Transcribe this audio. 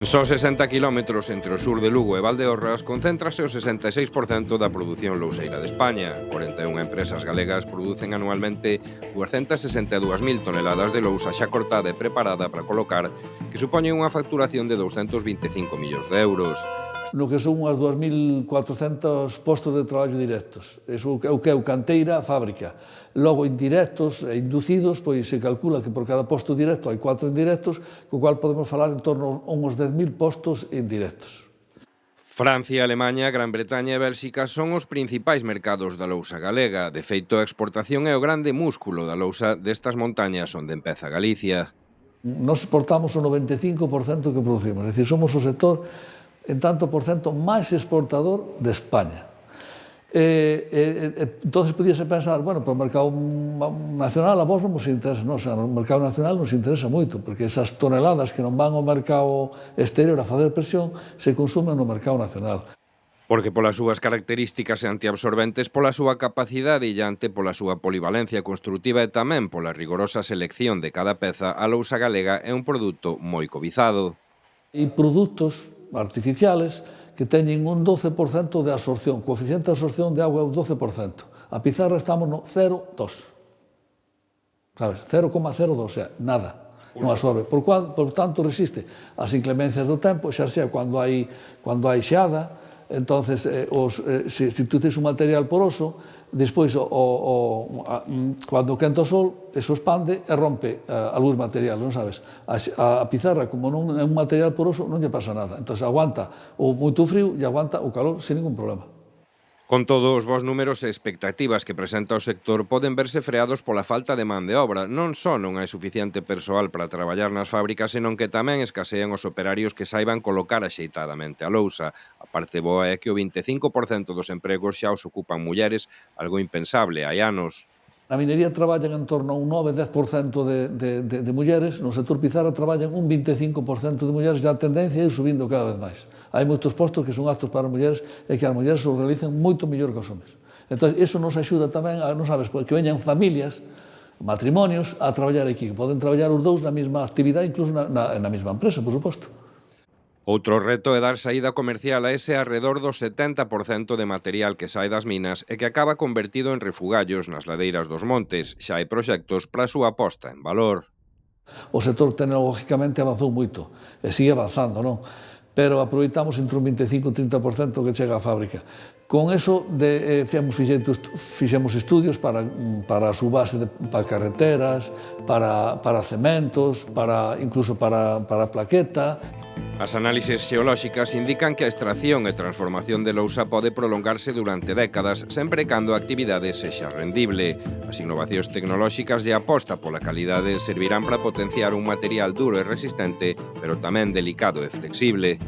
Son 60 kilómetros entre o sur de Lugo e Valdeorras, concéntrase o 66% da produción louseira de España. 41 empresas galegas producen anualmente 262.000 toneladas de lousa xa cortada e preparada para colocar, que supoñen unha facturación de 225 millóns de euros. No que son unhas 2.400 postos de traballo directos. Eso é o que é o canteira, a fábrica. Logo, indirectos e inducidos, pois se calcula que por cada posto directo hai 4 indirectos, co cual podemos falar en torno a uns 10.000 postos indirectos. Francia, Alemaña, Gran Bretaña e Bélxica son os principais mercados da lousa galega. De feito, a exportación é o grande músculo da lousa destas montañas onde empeza Galicia. Nos exportamos o 95% que producimos, é dicir, somos o sector en tanto por cento máis exportador de España. Entonces podíase pensar, bueno, para o mercado nacional a vos non nos interesa, non, o sea, no mercado nacional nos interesa moito, porque esas toneladas que non van ao mercado exterior a fazer presión se consumen no mercado nacional. Porque polas súas características antiabsorbentes, pola súa capacidade illante, pola súa polivalencia construtiva e tamén pola rigorosa selección de cada peza, a lousa galega é un produto moi cobizado. E produtos artificiales que teñen un 12% de absorción, coeficiente de absorción de agua é un 12%. A pizarra estamos no 0,2. Sabes? 0,02, o sea, nada. Non absorbe. Por tanto, resiste as inclemencias do tempo, xa sea cando hai xeada. Entonces, se tú tens un material poroso, despois, cando quenta o sol, eso expande e rompe a luz material, non sabes? A pizarra, como non é un material poroso, non lle pasa nada. Entón, aguanta o moito frío e aguanta o calor sin ningún problema. Con todo, os bons números e expectativas que presenta o sector poden verse freados pola falta de man de obra. Non só non hai suficiente persoal para traballar nas fábricas, senón que tamén escasean os operarios que saiban colocar axeitadamente a lousa. A parte boa é que o 25% dos empregos xa os ocupan mulleres, algo impensable hai anos. Na minería traballan en torno a un 9-10% de mulleres, no sector pizarra traballan un 25% de mulleres, e a tendencia é ir subindo cada vez máis. Hai moitos postos que son aptos para as mulleres e que as mulleres os realizan moito mellor que os homens. Entón, iso nos axuda tamén a, non sabes, que veñan familias, matrimonios, a traballar aquí, que poden traballar os dous na mesma actividade, incluso na mesma empresa, por suposto. Outro reto é dar saída comercial a ese arredor do 70% de material que sae das minas e que acaba convertido en refugallos nas ladeiras dos montes. Xa hai proxectos para a súa posta en valor. O sector tecnológicamente avanzou moito e sigue avanzando, non? Pero aproveitamos entre un 25-30% que chega á fábrica. Con eso fixemos estudios para a súa base para carreteras, para cementos, incluso para plaqueta. As análises xeolóxicas indican que a extracción e transformación de lousa pode prolongarse durante décadas, sempre cando a actividade sexa rendible. As innovacións tecnolóxicas e a aposta pola calidade servirán para potenciar un material duro e resistente, pero tamén delicado e flexible.